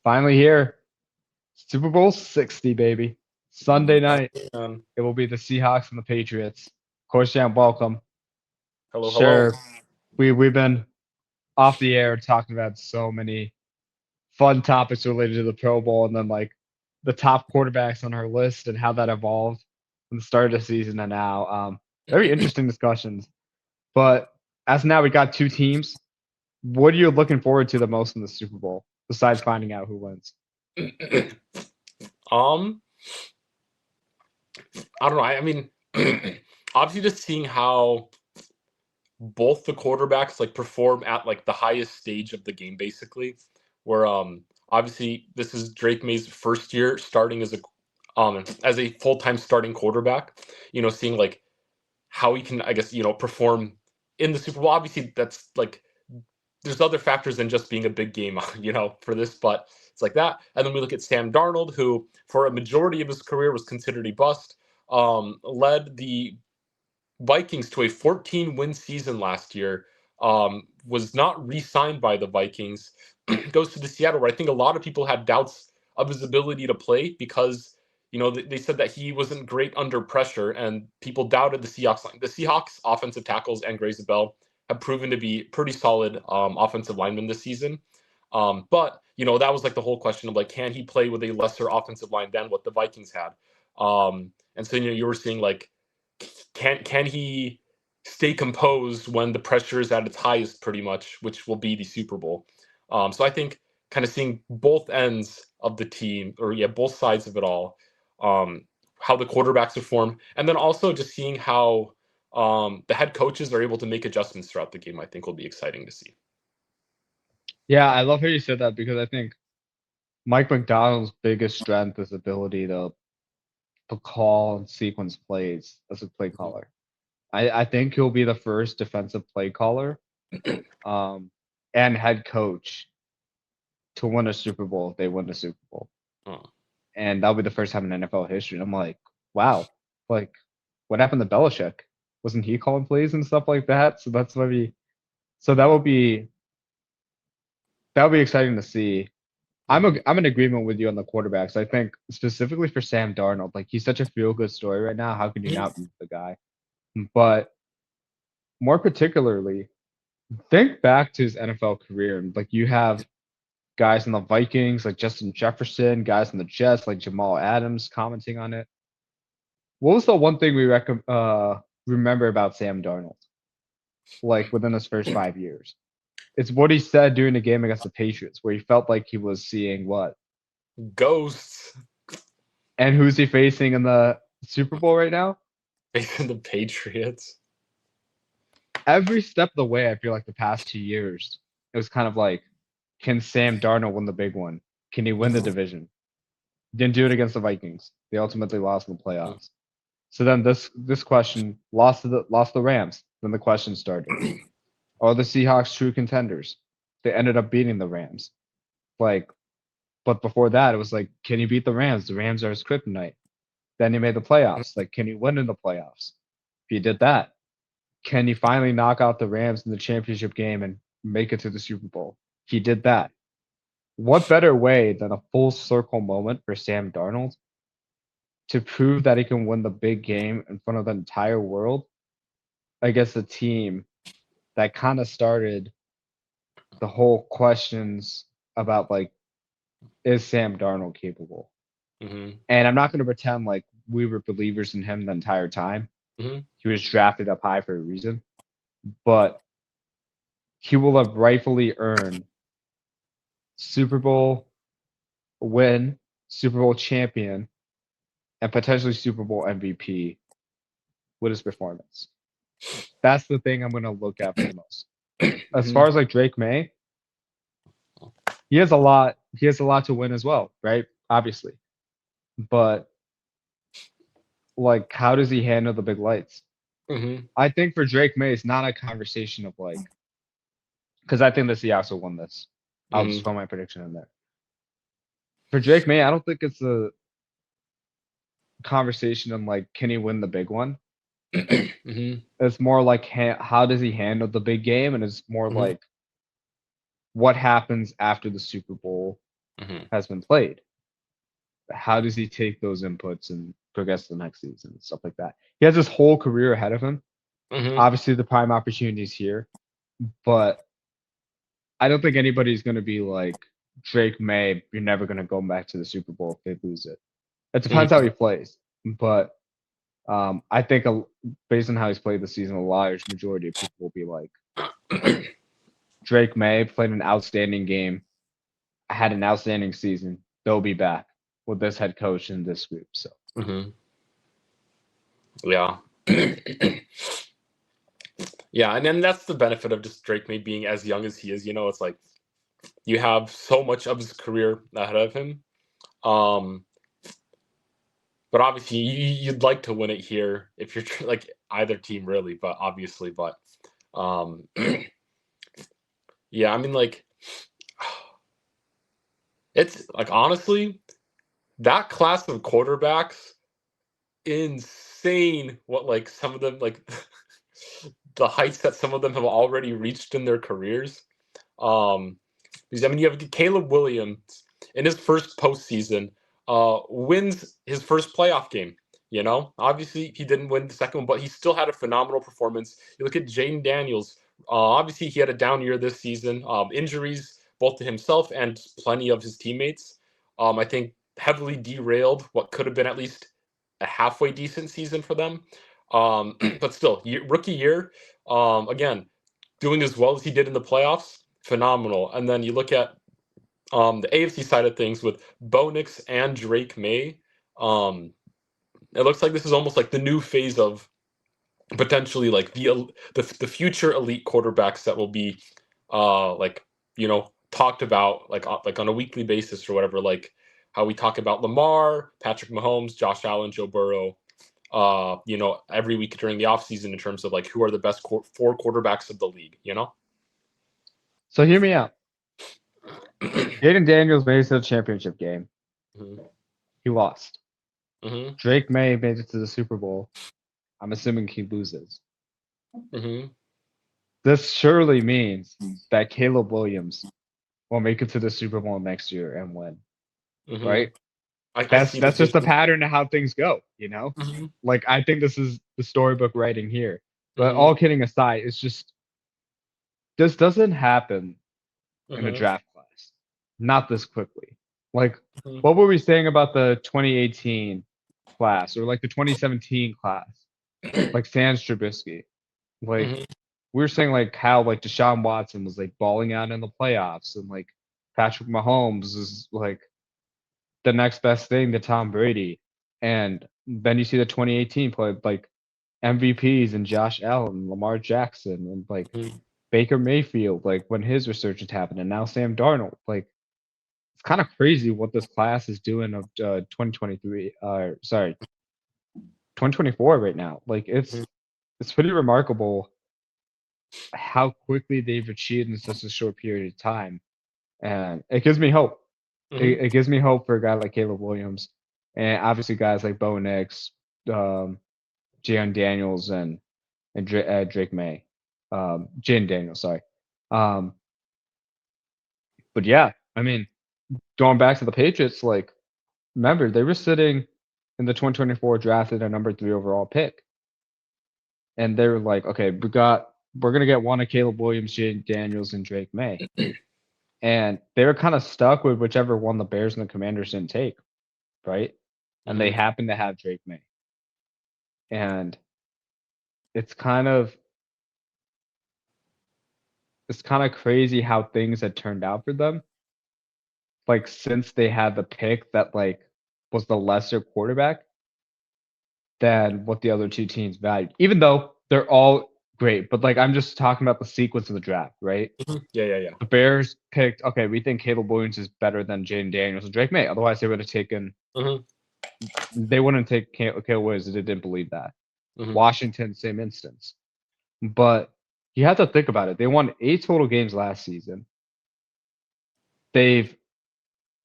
Finally here. Super Bowl 60, baby. Sunday night. Um, It will be the Seahawks and the Patriots. Corstian, welcome. hello, hello. Sure, we've been off the air talking about so many fun topics related to the Pro Bowl and then like the top quarterbacks on our list and how that evolved from the start of the season and now. Very interesting discussions. But as now we got two teams. What are you looking forward to the most in the Super Bowl besides finding out who wins? um, I don't know. I mean, obviously, just seeing how both the quarterbacks like perform at like the highest stage of the game, basically. Where obviously this is Drake May's first year starting as a full time starting quarterback. Seeing like how he can, I guess, perform in the Super Bowl. Obviously, that's like there's other factors than just being a big game, for this, but it's like that. And then we look at Sam Darnold, who for a majority of his career was considered a bust, led the Vikings to a 14-win season last year, was not re-signed by the Vikings, goes to the Seattle, where I think a lot of people had doubts of his ability to play because, they said that he wasn't great under pressure, and people doubted the Seahawks line. The Seahawks offensive tackles and Grace Bell have proven to be pretty solid offensive linemen this season. But, that was like the whole question of like, can he play with a lesser offensive line than what the Vikings had? And so, you were seeing like, can he stay composed when the pressure is at its highest, pretty much, which will be the Super Bowl. So I think kind of seeing both ends of the team, or both sides of it all, how the quarterbacks perform, and then also just seeing how the head coaches are able to make adjustments throughout the game, I think will be exciting to see. Yeah, I love how you said that because I think Mike McDonald's biggest strength is ability to call and sequence plays as a play caller. I think he'll be the first defensive play caller and head coach to win a Super Bowl if they win the Super Bowl. Oh. And that'll be the first time in NFL history. And I'm like, wow, like what happened to Belichick? Wasn't he calling plays and stuff like that? So that's maybe so that'll be exciting to see. I'm in agreement with you on the quarterbacks. I think specifically for Sam Darnold, like he's such a feel good story right now. How can you not beat the guy? But more particularly, think back to his NFL career. Like you have guys in the Vikings like Justin Jefferson, guys in the Jets like Jamal Adams commenting on it. What was the one thing we remember about Sam Darnold? Like within his first 5 years, it's what he said during the game against the Patriots, where he felt like he was seeing what Ghosts. And who's he facing in the Super Bowl right now? Facing the Patriots. Every step of the way, I feel like the past 2 years, it was kind of like, can Sam Darnold win the big one? Can he win the division? Didn't do it against the Vikings. They ultimately lost in the playoffs. So then this question lost the Rams. Then the question started: are the Seahawks true contenders? They ended up beating the Rams. Like, but before that, it was like, can you beat the Rams? The Rams are his kryptonite. Then he made the playoffs. Like, can he win in the playoffs? If he did that, can he finally knock out the Rams in the championship game and make it to the Super Bowl? He did that. What better way than a full circle moment for Sam Darnold to prove that he can win the big game in front of the entire world against a team that kind of started the whole questions about like, is Sam Darnold capable? Mm-hmm. And I'm not going to pretend like we were believers in him the entire time. Mm-hmm. He was drafted up high for a reason, but he will have rightfully earned Super Bowl win, Super Bowl champion, and potentially Super Bowl MVP with his performance. That's the thing I'm going to look at for the most. As far as like Drake May, he has a lot. He has a lot to win as well, right? Obviously, but like, how does he handle the big lights? Mm-hmm. I think for Drake May, it's not a conversation of like, because I think the Seahawks will win this. I'll just throw my prediction in there. For Drake May, I don't think it's a conversation of like, can he win the big one? Mm-hmm. It's more like, how does he handle the big game? And it's more like, what happens after the Super Bowl has been played. How does he take those inputs and progress to the next season and stuff like that? He has his whole career ahead of him. Obviously, the prime opportunity is here, but I don't think anybody's going to be like Drake May. You're never going to go back to the Super Bowl if they lose it. It depends how he plays, but I think based on how he's played this season, a large majority of people will be like, Drake May played an outstanding game, had an outstanding season. They'll be back with this head coach and this group. So, yeah, yeah, and then that's the benefit of just Drake May being as young as he is. It's like you have so much of his career ahead of him. But obviously, you'd like to win it here if you're like either team, really. But obviously, yeah, I mean, like, it's like honestly, that class of quarterbacks, insane. What like some of them like the heights that some of them have already reached in their careers. Because I mean, you have Caleb Williams in his first postseason. Wins his first playoff game. Obviously he didn't win the second one, but he still had a phenomenal performance. You look at Jaden Daniels. Obviously he had a down year this season. Injuries both to himself and plenty of his teammates. I think heavily derailed what could have been at least a halfway decent season for them. But still, rookie year. Again, doing as well as he did in the playoffs, phenomenal. And then you look at the AFC side of things with Bo Nix and Drake May. It looks like this is almost like the new phase of potentially like the future elite quarterbacks that will be talked about like on a weekly basis or whatever, like how we talk about Lamar, Patrick Mahomes, Josh Allen, Joe Burrow, every week during the offseason in terms of like who are the best four quarterbacks of the league, So hear me out. Jaden Daniels made it to the championship game. He lost. Drake May made it to the Super Bowl. I'm assuming he loses. This surely means that Caleb Williams will make it to the Super Bowl next year and win. Right? That's just the pattern of how things go, Like, I think this is the storybook writing here. But all kidding aside, it's just this doesn't happen in a draft class. Not this quickly. Like, what were we saying about the 2018 class or like the 2017 class? Like Sam Trubisky. Like, we were saying like how like Deshaun Watson was like balling out in the playoffs and like Patrick Mahomes is like the next best thing to Tom Brady. And then you see the 2018 play like MVPs and Josh Allen, Lamar Jackson, and like Baker Mayfield, like when his resurgence happened, and now Sam Darnold. Like, it's kind of crazy what this class is doing of 2023. 2024 right now. Like, it's pretty remarkable how quickly they've achieved in such a short period of time, and it gives me hope. It gives me hope for a guy like Caleb Williams, and obviously guys like Bo Nix, Jaden Daniels, and Drake May, Jaden Daniels, sorry. But yeah, I mean, going back to the Patriots, like, remember they were sitting in the 2024 draft at a number 3 overall pick, and they were like, okay, we're gonna get one of Caleb Williams, Jaden Daniels, and Drake May. And they were kind of stuck with whichever one the Bears and the Commanders didn't take, right? And they happened to have Drake May. And it's kind of crazy how things had turned out for them. Like, since they had the pick that like was the lesser quarterback than what the other two teams valued, even though they're all great. But like, I'm just talking about the sequence of the draft, right? Yeah. The Bears picked, okay, we think Caleb Williams is better than Jaden Daniels and Drake May. Otherwise, they would have taken. They wouldn't take Caleb Williams. They didn't believe that. Washington, same instance. But you have to think about it. They won 8 total games last season. They've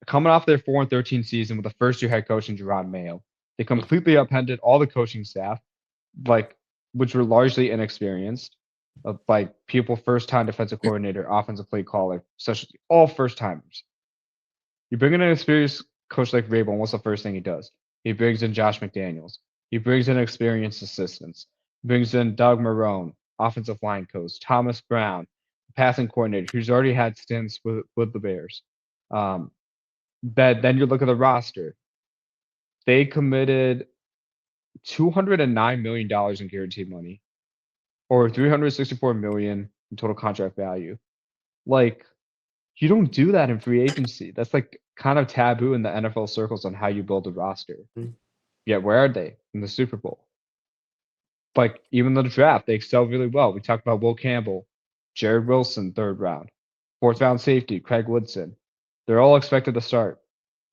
coming off their 4-13 season with a first-year head coach in Jerron Mayo. They completely upended all the coaching staff, like, which were largely inexperienced, of like people first-time defensive coordinator, offensive play caller, such all first-timers. You bring in an experienced coach like Vrabel, and what's the first thing he does? He brings in Josh McDaniels. He brings in experienced assistants. He brings in Doug Marrone, offensive line coach, Thomas Brown, passing coordinator, who's already had stints with the Bears. Then you look at the roster. They committed $209 million in guaranteed money, or $364 million in total contract value. Like, you don't do that in free agency. That's like kind of taboo in the NFL circles on how you build a roster. Mhm. Yet where are they in the Super Bowl? Like even the draft, they excel really well. We talked about Will Campbell, Jared Wilson, 3rd round, 4th round safety, Craig Woodson. They're all expected to start.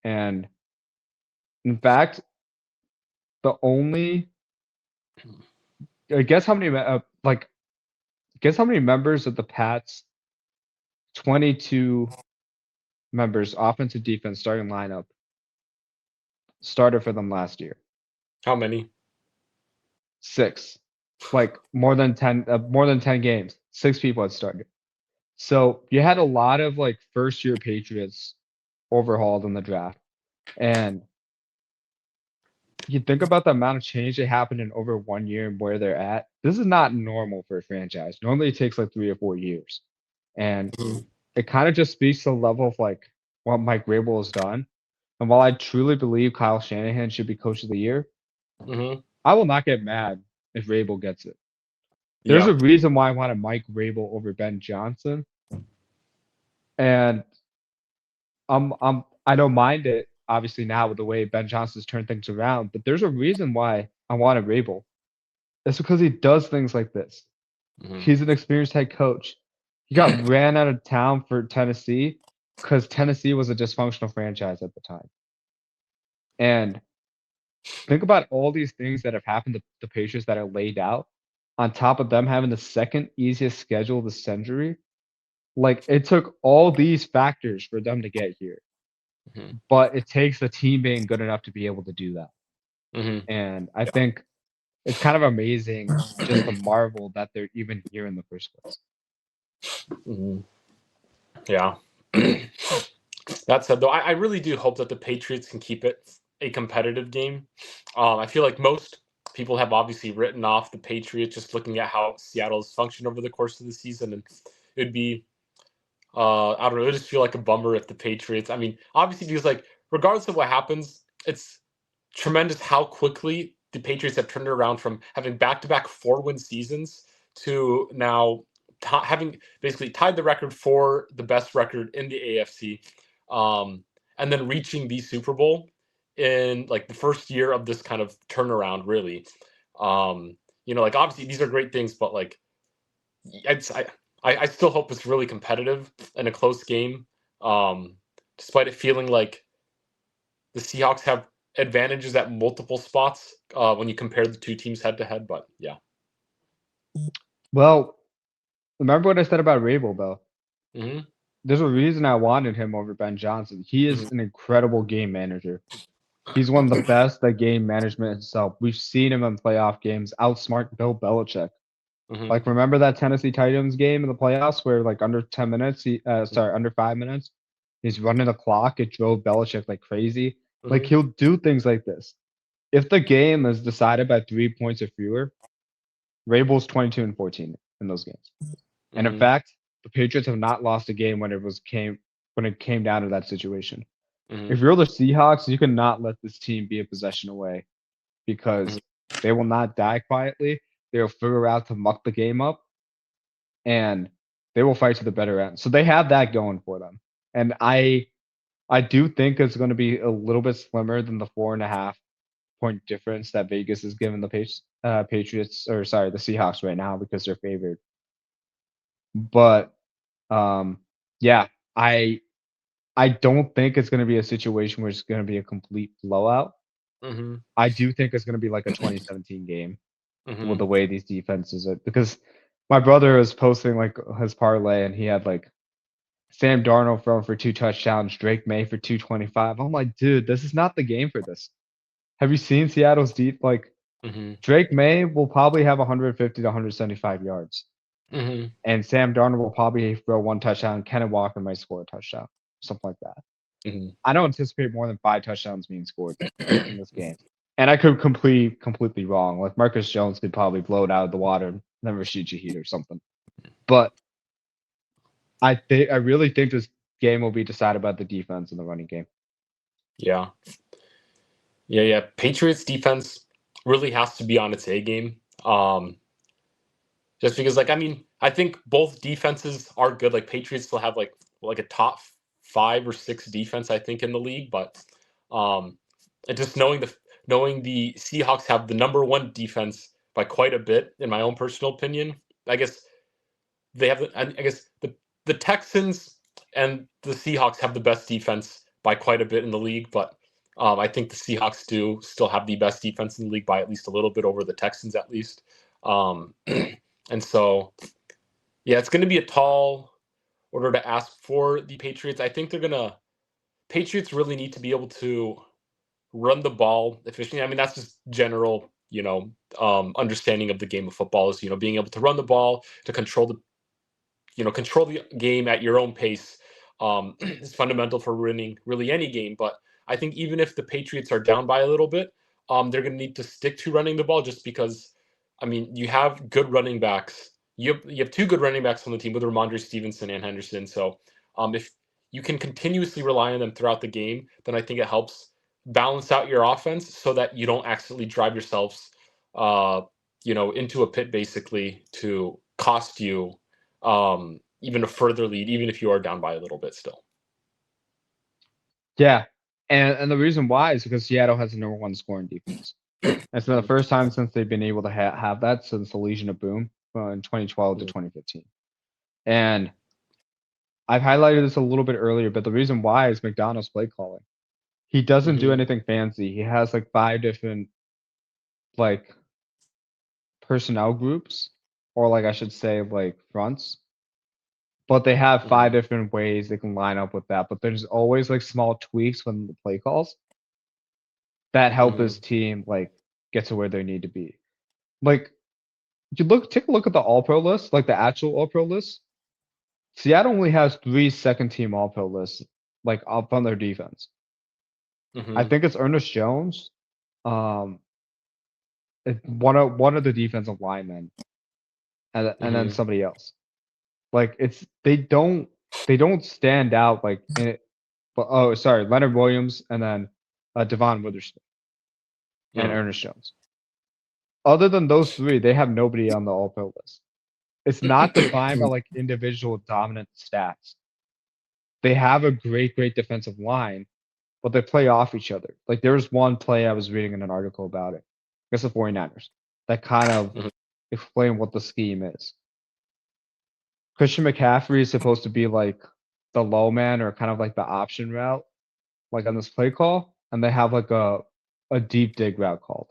And in fact, the only guess how many guess how many members of the Pats 22 members, offensive defense starting lineup, started for them last year. How many? 6. Like more than 10 games. 6 people had started. So you had a lot of like first year Patriots overhauled in the draft. And you think about the amount of change that happened in over 1 year and where they're at. This is not normal for a franchise. Normally it takes like 3 or 4 years. And Mhm. it kind of just speaks to the level of like what Mike Vrabel has done. And while I truly believe Kyle Shanahan should be coach of the year, Mhm. I will not get mad if Vrabel gets it. There's Yeah. a reason why I wanted Mike Vrabel over Ben Johnson. And I don't mind it obviously now with the way Ben Johnson's turned things around, but there's a reason why I wanted Vrabel. It's because he does things like this. Mhm. He's an experienced head coach. He got ran out of town for Tennessee because Tennessee was a dysfunctional franchise at the time. And think about all these things that have happened to the Patriots that are laid out, on top of them having the second easiest schedule of the century. Like it took all these factors for them to get here, Mhm. but it takes the team being good enough to be able to do that. Mhm. And I Yeah. think it's kind of amazing just to marvel that they're even here in the first place. Mhm. Yeah. That said, though, I really do hope that the Patriots can keep it a competitive game. I feel like most people have obviously written off the Patriots just looking at how Seattle's functioned over the course of the season, and it'd be I don't know, it just feel like a bummer if the Patriots. I mean, obviously, because like regardless of what happens, it's tremendous how quickly the Patriots have turned around from having back-to-back 4-win seasons to now having basically tied the record for the best record in the AFC, and then reaching the Super Bowl in like the first year of this kind of turnaround. Really, like obviously these are great things, but like it's, I still hope it's really competitive and a close game, despite it feeling like the Seahawks have advantages at multiple spots when you compare the two teams head to head. But yeah. Well, remember what I said about Rabel, though? Hmm. There's a reason I wanted him over Ben Johnson. He is Hmm. an incredible game manager. He's one of the best at game management himself. We've seen him in playoff games outsmart Bill Belichick. Hmm. Like, remember that Tennessee Titans game in the playoffs where, like, under 10 minutes, under 5 minutes, he's running the clock. It drove Belichick like crazy. Like, Hmm. he'll do things like this. If the game is decided by 3 points or fewer, Rabel's 22 and 14 in those games. And in Hmm. fact, the Patriots have not lost a game when it came down to that situation. Hmm. If you're the Seahawks, you cannot let this team be a possession away because they will not die quietly. They'll figure out to muck the game up and they will fight to the better end. So they have that going for them. And I do think it's going to be a little bit slimmer than the 4.5 point difference that Vegas is giving the Patriots, or sorry, the Seahawks right now because they're favored. But yeah, I don't think it's going to be a situation where it's going to be a complete blowout. Hmm. I do think it's going to be like a 2017 game with Hmm. the way these defenses are, because my brother was posting like his parlay and he had like Sam Darnold throwing for 2 touchdowns, Drake May for 225. I'm like, dude, this is not the game for this. Have you seen Seattle's deep? Like Hmm. Drake May will probably have 150 to 175 yards, Hmm. and Sam Darnold will probably throw 1 touchdown. Kenneth Walker might score a touchdown, something like that. Mhm. I don't anticipate more than 5 touchdowns being scored in this game. And I could completely wrong. Like Marcus Jones could probably blow it out of the water and never shoot you heat or something. But I really think this game will be decided by the defense and the running game. Yeah. Yeah. Patriots defense really has to be on its A game. Just because, like, I mean, I think both defenses are good. Like Patriots still have like a top 5 or 6 defense, I think, in the league. But and just knowing the Seahawks have the number 1 defense by quite a bit, in my own personal opinion. I guess they have. I guess the Texans and the Seahawks have the best defense by quite a bit in the league, but I think the Seahawks do still have the best defense in the league by at least a little bit over the Texans, at least. And so, yeah, it's going to be a tall order to ask for the Patriots. I think Patriots really need to be able to run the ball efficiently. I mean, that's just general, understanding of the game of football is, being able to run the ball to control the game at your own pace is fundamental for winning really any game. But I think even if the Patriots are down by a little bit, they're going to need to stick to running the ball just because, I mean, you have good running backs. You have 2 good running backs on the team with Ramondre Stevenson and Henderson. So if you can continuously rely on them throughout the game, then I think it helps balance out your offense so that you don't accidentally drive yourselves, into a pit basically to cost you even a further lead, even if you are down by a little bit still. Yeah. And the reason why is because Seattle has the number 1 scoring defense. It's been the first time since they've been able to have that since the Legion of Boom in 2012 to 2015. And I've highlighted this a little bit earlier, but the reason why is McDonald's play calling. He doesn't do anything fancy. He has like 5 different like personnel groups, or like I should say like fronts. But they have 5 different ways they can line up with that. But there's always like small tweaks when the play calls that help his team like get to where they need to be. Like take a look at the All Pro list, like the actual All Pro list. Seattle only has 3 second team All Pro lists, like up on their defense. I think it's Ernest Jones, um, one of the defensive linemen, and then somebody else. Like they don't stand out like in it. But Leonard Williams and then Devon Witherspoon and Ernest Jones. Other than those 3, they have nobody on the All Pro list. It's not defined by like individual dominant stats. They have a great defensive line, but they play off each other. Like there was one play I was reading in an article about it against the 49ers that kind of explained what the scheme is. Christian McCaffrey is supposed to be like the low man or kind of like the option route, like on this play call, and they have like a deep dig route called.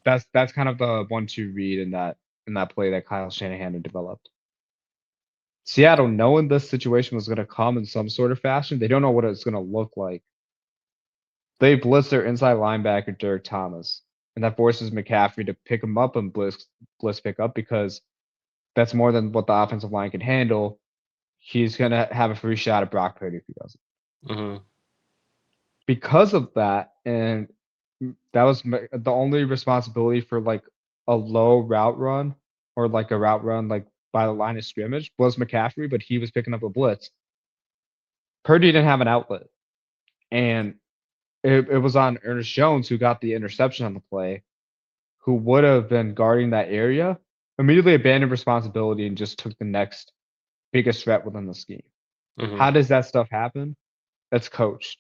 That's kind of the 1-2 read in that play that Kyle Shanahan had developed. Seattle, knowing this situation was going to come in some sort of fashion, they don't know what it's going to look like. They blitz their inside linebacker Derek Thomas, and that forces McCaffrey to pick him up and blitz pick up because that's more than what the offensive line can handle. He's going to have a free shot at Brock Purdy if he doesn't. Because of that, and that was the only responsibility for like a low route run or like a route run like by the line of scrimmage was McCaffrey, but he was picking up a blitz. Purdy didn't have an outlet, and it was on Ernest Jones who got the interception on the play, who would have been guarding that area, immediately abandoned responsibility and just took the next biggest threat within the scheme. How does that stuff happen? That's coached.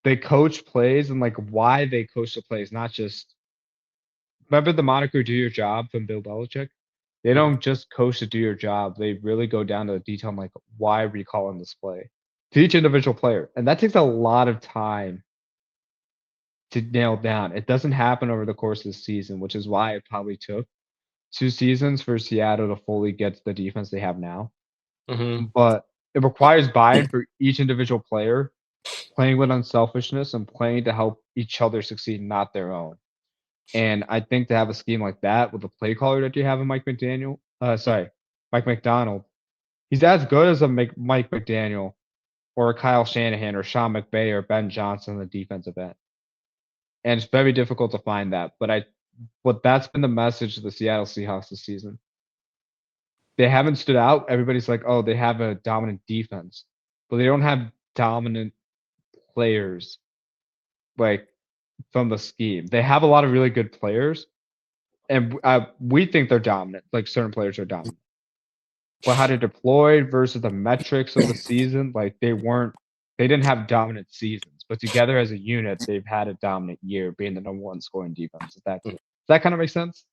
They coach plays and like why they coach the plays, not just remember the moniker "Do Your Job" from Bill Belichick. They don't just coach to do your job. They really go down to the detail on like why are we calling this play to each individual player, and that takes a lot of time to nail down. It doesn't happen over the course of the season, which is why it probably took 2 seasons for Seattle to fully get to the defense they have now. But it requires buy-in for each individual player, playing with unselfishness and playing to help each other succeed, not their own. And I think to have a scheme like that with the play caller that you have in Mike McDonald, he's as good as a Mike McDaniel or Kyle Shanahan or Sean McVay or Ben Johnson on the defensive end. And it's very difficult to find that. But that's been the message of the Seattle Seahawks this season. They haven't stood out. Everybody's like, oh, they have a dominant defense, but they don't have dominant players like from the scheme. They have a lot of really good players, and we think they're dominant. Like certain players are dominant. But how they deployed versus the metrics of the season, like they didn't have dominant seasons. But together as a unit, they've had a dominant year, being the number one scoring defense. Does that kind of make sense?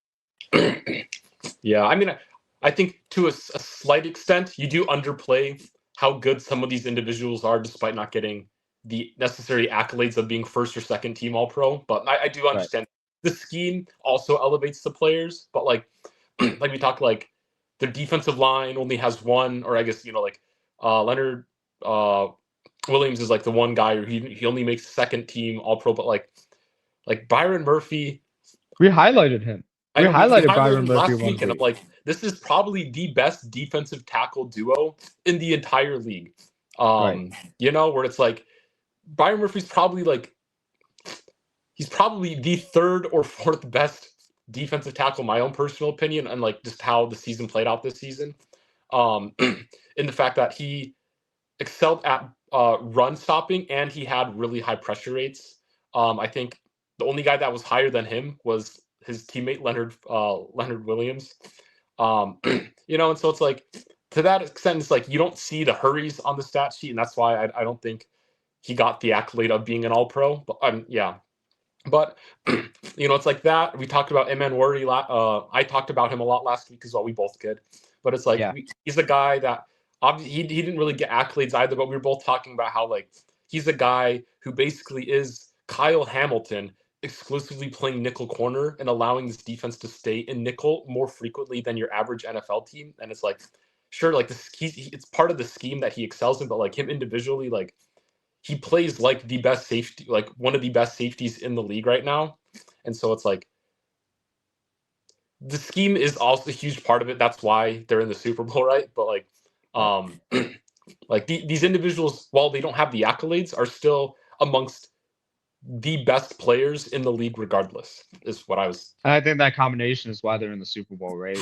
Yeah, I mean, I think to a slight extent, you do underplay how good some of these individuals are, despite not getting the necessary accolades of being first or second team All-Pro. But I do understand the scheme also elevates the players. But like we talked, like their defensive line only has one, or I guess Leonard Williams is like the one guy who he only makes second team All-Pro. But like Byron Murphy, we highlighted him. We highlighted Byron Murphy last week, and I'm like, this is probably the best defensive tackle duo in the entire league. Where it's like Byron Murphy's probably he's probably the third or fourth best defensive tackle, in my own personal opinion, and like just how the season played out this season. In the fact that he excelled at run stopping and he had really high pressure rates. I think the only guy that was higher than him was his teammate Leonard Williams. And so it's like, to that extent, it's like you don't see the hurries on the stat sheet, and that's why I don't think he got the accolade of being an All-Pro. But But it's like that. We talked about Eman Worry. I talked about him a lot last week as well. We both did. But it's like he's a guy that obviously he didn't really get accolades either. But we were both talking about how like he's a guy who basically is Kyle Hamilton, exclusively playing nickel corner and allowing this defense to stay in nickel more frequently than your average NFL team. And it's like, sure, like it's part of the scheme that he excels in, but like him individually, like he plays like the best safety, like one of the best safeties in the league right now. And so it's like the scheme is also a huge part of it. That's why they're in the Super Bowl, right? But like, like these individuals, while they don't have the accolades, are still amongst the best players in the league regardless, is what I was. I think that combination is why they're in the Super Bowl, right?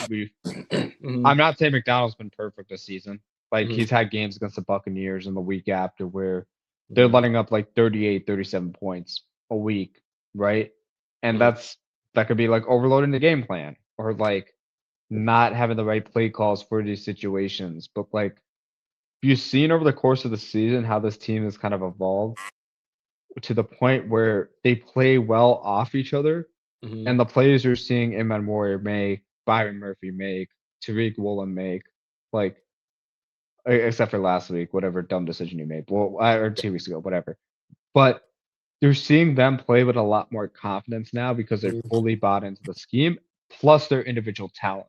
I'm not saying McDonald's been perfect this season. Like he's had games against the Buccaneers in the week after where they're letting up like 38, 37 points a week, right? And that could be like overloading the game plan or like not having the right play calls for these situations. But like you've seen over the course of the season how this team has kind of evolved to the point where they play well off each other, and the plays you're seeing Eman Warrior make, Byron Murphy make, Tariq Woolen make, like except for last week, whatever dumb decision you made, or 2 weeks ago, whatever. But you're seeing them play with a lot more confidence now because they're fully bought into the scheme, plus their individual talent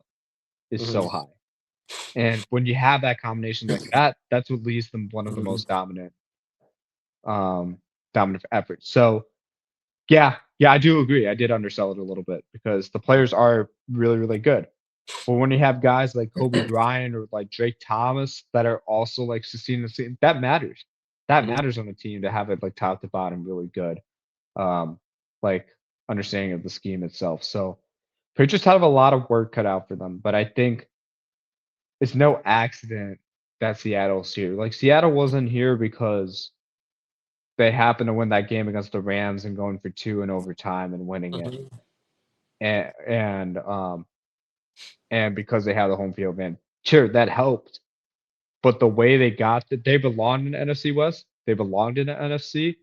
is so high. And when you have that combination like that, that's what leads them one of the most dominant efforts. So yeah, I do agree. I did undersell it a little bit because the players are really, really good. But when you have guys like Kobe Bryant or like Drake Thomas that are also like sustaining the team, that matters. That matters on the team to have it like top to bottom really good. Like understanding of the scheme itself. So Patriots have a lot of work cut out for them, but I think it's no accident that Seattle's here. Like Seattle wasn't here because they happened to win that game against the Rams and going for 2 in overtime and winning it. And because they have the home field advantage. Sure, that helped. But the way they got it, they belonged in the NFC West. They belonged in the NFC.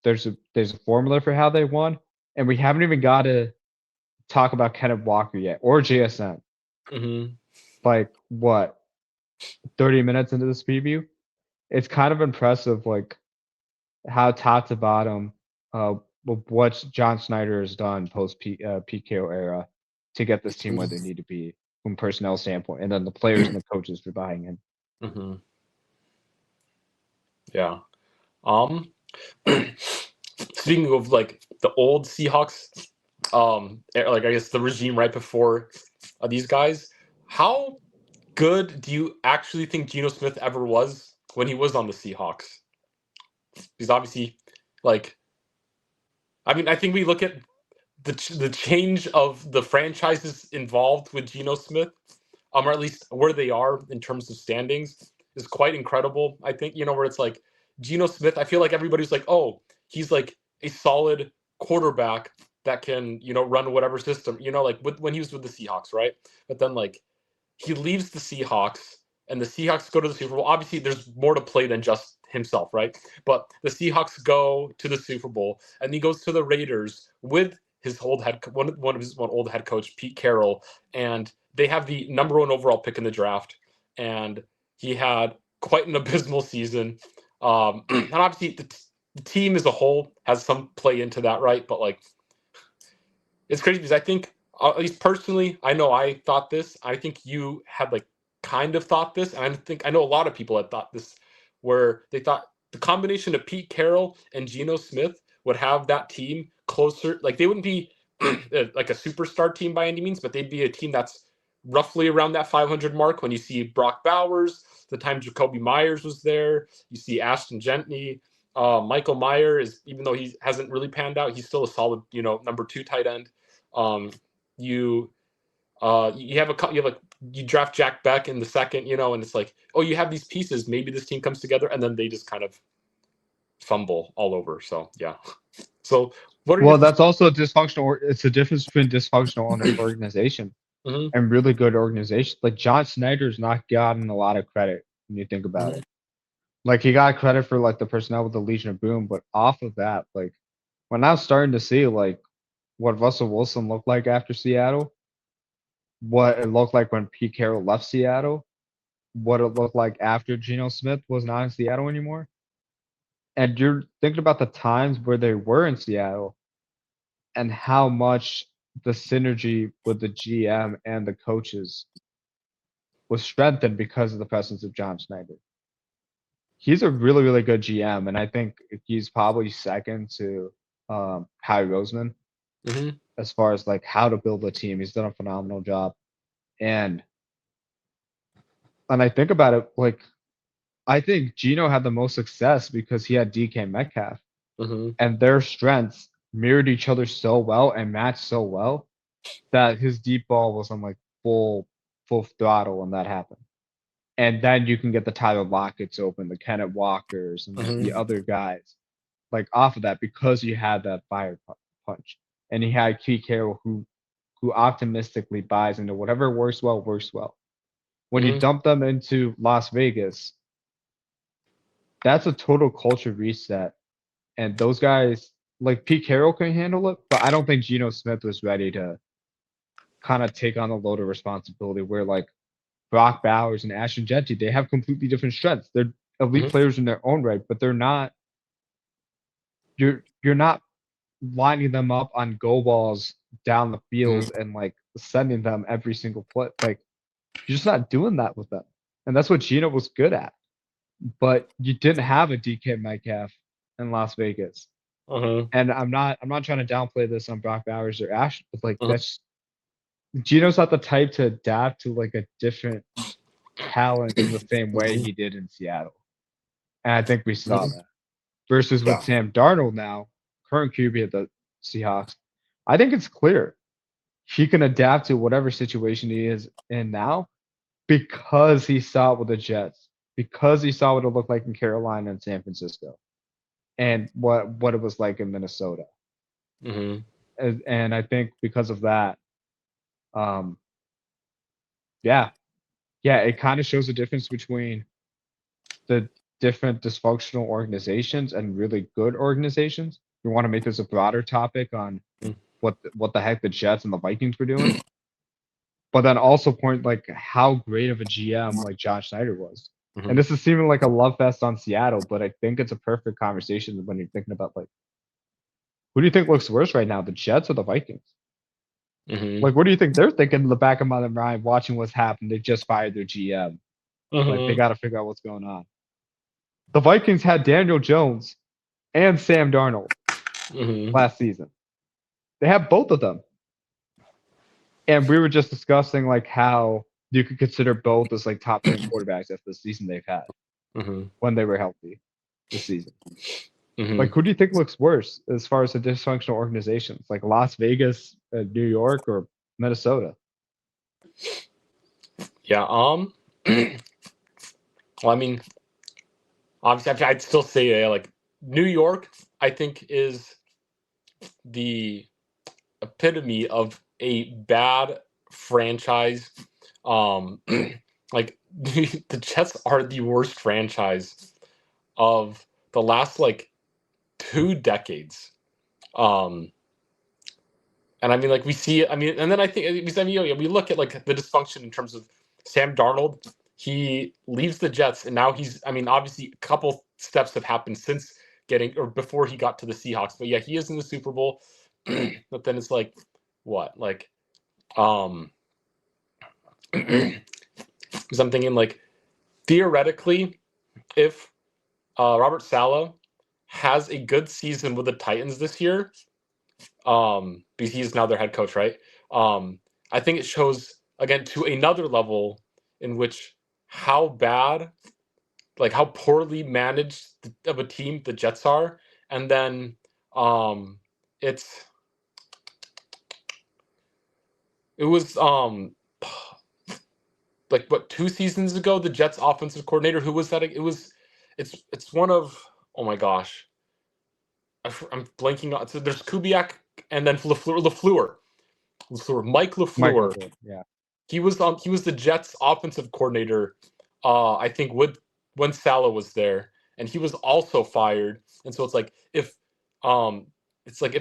There's a formula for how they won. And we haven't even got to talk about Kenneth Walker yet or JSN. Like what? 30 minutes into this preview? It's kind of impressive, like how top to bottom, what John Snyder has done post PKO era to get this team where they need to be from personnel standpoint, and then the players and the coaches for buying in. Yeah. Speaking of like the old Seahawks, like I guess the regime right before these guys, how good do you actually think Geno Smith ever was when he was on the Seahawks. He's obviously like, I mean, I think we look at the change of the franchises involved with Geno Smith, or at least where they are in terms of standings, is quite incredible. I think, where it's like Geno Smith, I feel like everybody's like, oh, he's like a solid quarterback that can, run whatever system, like when he was with the Seahawks, right? But then like he leaves the Seahawks and the Seahawks go to the Super Bowl. Obviously, there's more to play than just himself, right? But the Seahawks go to the Super Bowl and he goes to the Raiders with his old one of his old head coach, Pete Carroll, and they have the number 1 overall pick in the draft. And he had quite an abysmal season. And obviously, the team as a whole has some play into that, right? But like, it's crazy because I think, at least personally, I know I thought this. I think you had like kind of thought this, and I know a lot of people had thought this, where they thought the combination of Pete Carroll and Geno Smith would have that team closer. Like they wouldn't be like a superstar team by any means, but they'd be a team that's roughly around that 500 mark. When you see Brock Bowers, the time Jacoby Myers was there, you see Ashton Gentry, Michael Mayer is, even though he hasn't really panned out, he's still a solid, number 2 tight end. You draft Jack Beck in the second, and it's like, oh, you have these pieces. Maybe this team comes together, and then they just kind of fumble all over. So yeah. So what are Well, that's also dysfunctional. It's the difference between dysfunctional organization and really good organization. Like John Snyder's not gotten a lot of credit when you think about it. Like he got credit for like the personnel with the Legion of Boom, but off of that, like we're now starting to see like what Russell Wilson looked like after Seattle, what it looked like when Pete Carroll left Seattle, what it looked like after Geno Smith was not in Seattle anymore. And you're thinking about the times where they were in Seattle and how much the synergy with the GM and the coaches was strengthened because of the presence of John Snyder. He's a really, really good GM, and I think he's probably second to Howie Roseman as far as like how to build a team. He's done a phenomenal job. And I think about it, like I think Geno had the most success because he had DK Metcalf, and their strengths mirrored each other so well and matched so well that his deep ball was on like full throttle when that happened. And then you can get the Tyler Lockett's open, the Kenneth Walkers, and like the other guys, like off of that because you had that fire punch, and he had Pete Carroll who optimistically buys into whatever works well works well. When you dump them into Las Vegas, that's a total culture reset, and those guys like Pete Carroll can handle it, but I don't think Geno Smith was ready to kind of take on the load of responsibility where like Brock Bowers and Ashton Gentry, they have completely different strengths. They're elite players in their own right, but they're not. You're not lining them up on go balls down the field and like sending them every single play. Like you're just not doing that with them, and that's what Geno was good at. But you didn't have a DK Metcalf in Las Vegas, and I'm not trying to downplay this on Brock Bowers or Ashton, but like that's. Geno's not the type to adapt to like a different talent in the same way he did in Seattle. And I think we saw that. Versus with Sam Darnold now, current QB at the Seahawks, I think it's clear he can adapt to whatever situation he is in now because he saw it with the Jets, because he saw what it looked like in Carolina and San Francisco, and what it was like in Minnesota. And I think because of that, it kind of shows the difference between the different dysfunctional organizations and really good organizations. We want to make this a broader topic on what the heck the Jets and the Vikings were doing, but then also point like how great of a GM like Josh Snyder was. And this is seeming like a love fest on Seattle, but I think it's a perfect conversation when you're thinking about like who do you think looks worse right now, the Jets or the Vikings? Like, what do you think they're thinking in the back of my mind watching what's happened? They just fired their GM. Like, they got to figure out what's going on. The Vikings had Daniel Jones and Sam Darnold last season. They have both of them. And we were just discussing, like, how you could consider both as, like, top 10 quarterbacks after the season they've had. when they were healthy this season. Mm-hmm. Like, who do you think looks worse as far as the dysfunctional organizations? Like Las Vegas, New York, or Minnesota? Yeah. Well, I mean, obviously, I'd still say like New York. I think is the epitome of a bad franchise. Like the Jets are the worst franchise of the last like 2 decades. Um, and I mean, like we see, I mean, and then I think we look at like the dysfunction in terms of Sam Darnold. He leaves the Jets, and now he's, I mean, obviously a couple steps have happened since getting or before he got to the Seahawks. But yeah, he is in the Super Bowl. But then it's like, what? Like, because I'm thinking like theoretically, if Robert Saleh has a good season with the Titans this year, because he's now their head coach, right? I think it shows again to another level in which how bad, like how poorly managed of a team the Jets are, and then it's it was like what 2 seasons ago the Jets offensive coordinator, who was that? It's one of, oh my gosh, I'm blanking on. So there's Kubiak and then Lafleur, Mike Michael, Lafleur. yeah. He was the Jets offensive coordinator. I think when Saleh was there, and he was also fired. And so it's like if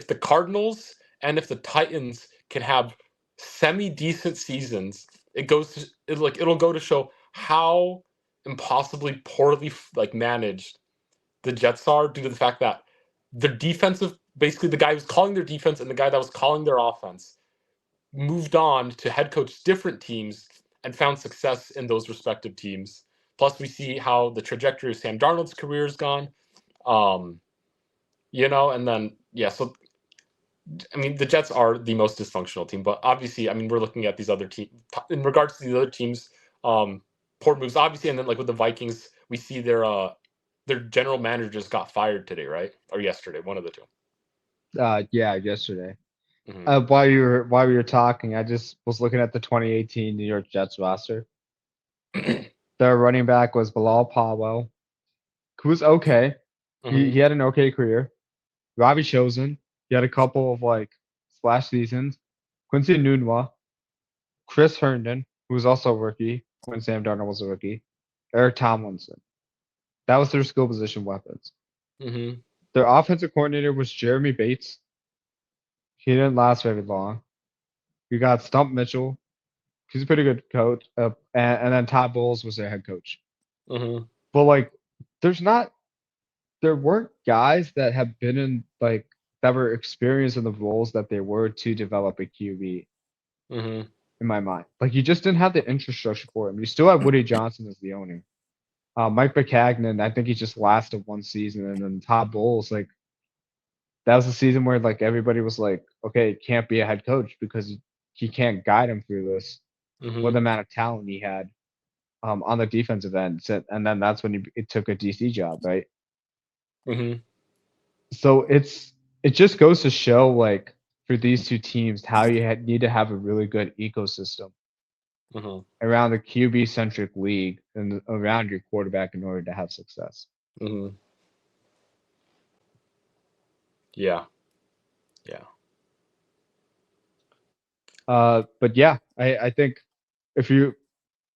the Cardinals and if the Titans can have semi decent seasons, it'll go to show how impossibly poorly like managed the Jets are, due to the fact that the defensive, basically the guy who's calling their defense and the guy that was calling their offense, moved on to head coach different teams and found success in those respective teams. Plus, we see how the trajectory of Sam Darnold's career has gone. And then yeah, so I mean, the Jets are the most dysfunctional team, but obviously, I mean, we're looking at these other teams in regards to these other teams. Poor moves, obviously, and then like with the Vikings, we see their general manager just got fired today, right, or yesterday, one of the two. Yeah, yesterday. Mm-hmm. While we were talking, I just was looking at the 2018 New York Jets roster. Their running back was Bilal Powell, who was okay. He had an okay career. Robbie Chosen, he had a couple of like splash seasons. Quincy Enunwa, Chris Herndon, who was also a rookie when Sam Darnold was a rookie. Eric Tomlinson. That was their skill position weapons. Mm-hmm. Their offensive coordinator was Jeremy Bates. He didn't last very long. You got Stump Mitchell. He's a pretty good coach. And then Todd Bowles was their head coach. Mm-hmm. But like, there weren't guys that have been in like that were experienced in the roles that they were to develop a QB Mm-hmm. in my mind. Like you just didn't have the infrastructure for him. You still have Woody Johnson as the owner. Mike McCagnon, I think he just lasted one season, and then Todd Bowles, like that was the season where like everybody was like, okay, he can't be a head coach because he can't guide him through this with the amount of talent he had on the defensive end. And then that's when he took a DC job, right? Mm-hmm. So it just goes to show like for these two teams how you need to have a really good ecosystem Mm-hmm. around the QB centric league and around your quarterback in order to have success. Mm-hmm. Yeah. Yeah. But yeah, I think if you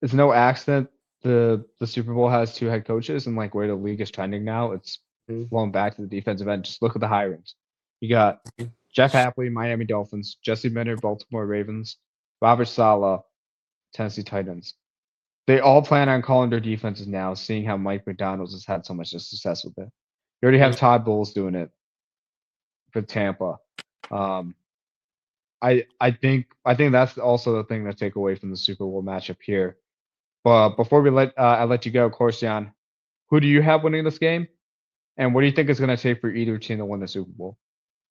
it's no accident the Super Bowl has two head coaches, and like where the league is trending now, it's Mm-hmm. flowing back to the defensive end. Just look at the hirings. You got Jeff Hapley, Miami Dolphins, Jesse Minter, Baltimore Ravens, Robert Saleh, Tennessee Titans. They all plan on calling their defenses now, seeing how Mike McDonald has had so much success with it. You already have Todd Bowles doing it for Tampa. Um, I think that's also the thing to take away from the Super Bowl matchup here. But before I let you go, Corstian, who do you have winning this game, and what do you think it's going to take for either team to win the Super Bowl?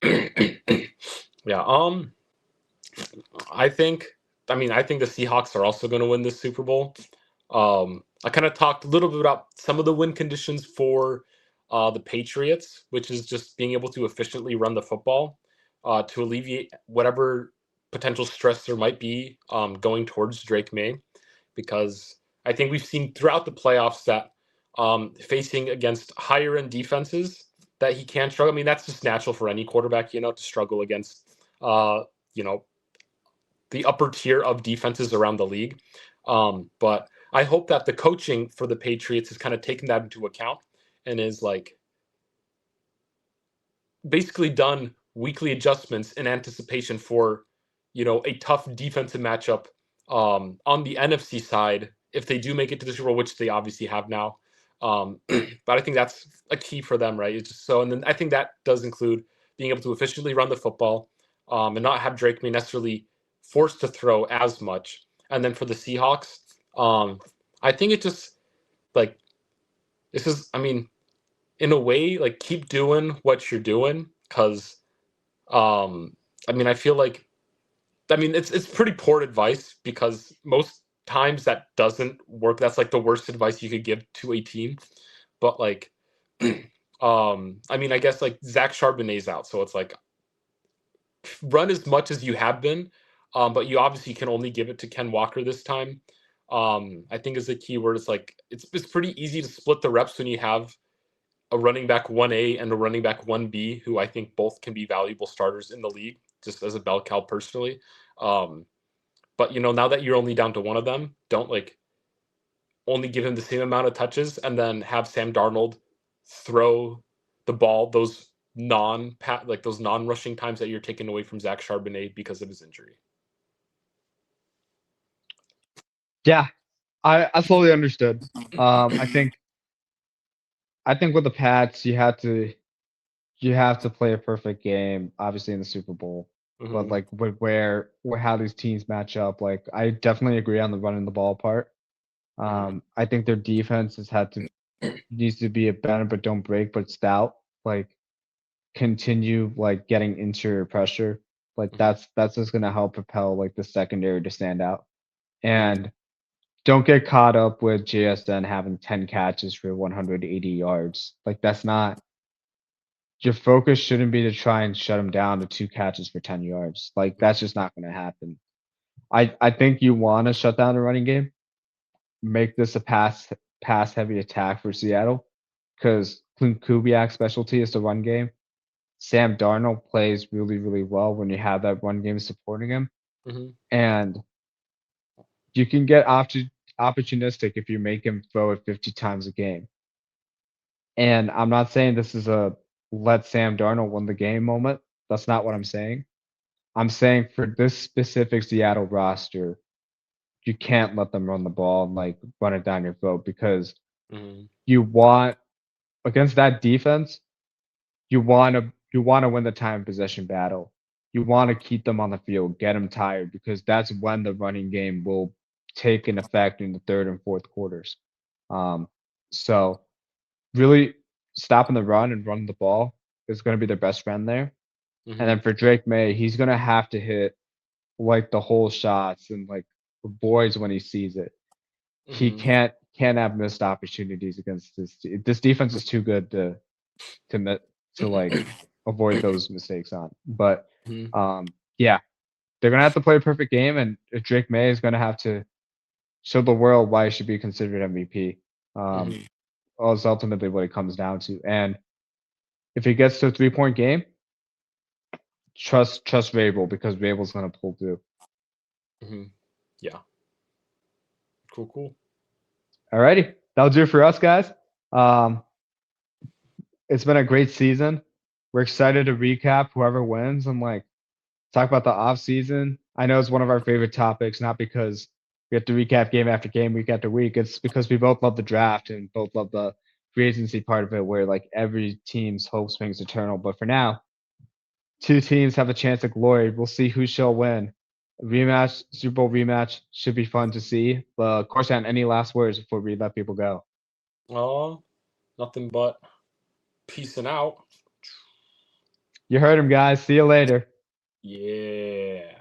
Yeah. I think the Seahawks are also going to win this Super Bowl. I kind of talked a little bit about some of the win conditions for the Patriots, which is just being able to efficiently run the football to alleviate whatever potential stress there might be going towards Drake May, because I think we've seen throughout the playoffs that facing against higher end defenses that he can struggle. I mean, that's just natural for any quarterback, to struggle against, you know, the upper tier of defenses around the league. But I hope that the coaching for the Patriots has kind of taken that into account and is like basically done weekly adjustments in anticipation for, a tough defensive matchup on the NFC side if they do make it to the Super Bowl, which they obviously have now. But I think that's a key for them, right? It's just and then I think that does include being able to efficiently run the football and not have Drake May necessarily forced to throw as much. And then for the Seahawks, I think it just like this is, I mean, in a way, like keep doing what you're doing because, I feel like, it's pretty poor advice because most times that doesn't work. That's like the worst advice you could give to a team. But like, I guess like Zach Charbonnet's out, so it's like run as much as you have been, but you obviously can only give it to Ken Walker this time. I think is the key word. It's like it's pretty easy to split the reps when you have a running back 1A and a running back 1B, who I think both can be valuable starters in the league, just as a bell cow personally. But now that you're only down to one of them, don't like only give him the same amount of touches and then have Sam Darnold throw the ball those non-rushing times that you're taking away from Zach Charbonnet because of his injury. Yeah, I slowly understood. I think with the Pats, you have to play a perfect game, obviously in the Super Bowl. Mm-hmm. But like where how these teams match up, like I definitely agree on the running the ball part. I think their defense needs to be a bend but don't break, but stout. Like continue like getting interior pressure. Like that's just gonna help propel like the secondary to stand out. And don't get caught up with JSN having 10 catches for 180 yards. Like that's not your focus shouldn't be to try and shut him down to 2 catches for 10 yards. Like that's just not gonna happen. I think you wanna shut down the running game, make this a pass heavy attack for Seattle, because Clint Kubiak's specialty is the run game. Sam Darnold plays really, really well when you have that run game supporting him. And you can get opportunistic if you make him throw it 50 times a game. And I'm not saying this is a let Sam Darnold win the game moment. That's not what I'm saying. I'm saying for this specific Seattle roster, you can't let them run the ball and like run it down your throat because you want against that defense, you want to win the time possession battle. You want to keep them on the field, get them tired because that's when the running game will take an effect in the third and fourth quarters. So really stopping the run and running the ball is going to be their best friend there. And then for Drake May, he's going to have to hit like the whole shots and like avoids when he sees it. He can't have missed opportunities against this defense is too good to like avoid those mistakes on. But yeah, they're gonna have to play a perfect game, and Drake May is gonna have to show the world why he should be considered MVP. That's ultimately what it comes down to. And if he gets to a 3-point game, trust Vrabel because Vrabel's gonna pull through. Yeah. Cool. Alrighty, that'll do it for us, guys. It's been a great season. We're excited to recap whoever wins and like talk about the off season. I know it's one of our favorite topics, not because we have to recap game after game, week after week. It's because we both love the draft and both love the free agency part of it, where like every team's hope springs eternal. But for now, 2 teams have a chance at glory. We'll see who shall win. Rematch, Super Bowl rematch should be fun to see. But Corstian, any last words before we let people go? Nothing but peacing out. You heard him, guys. See you later. Yeah.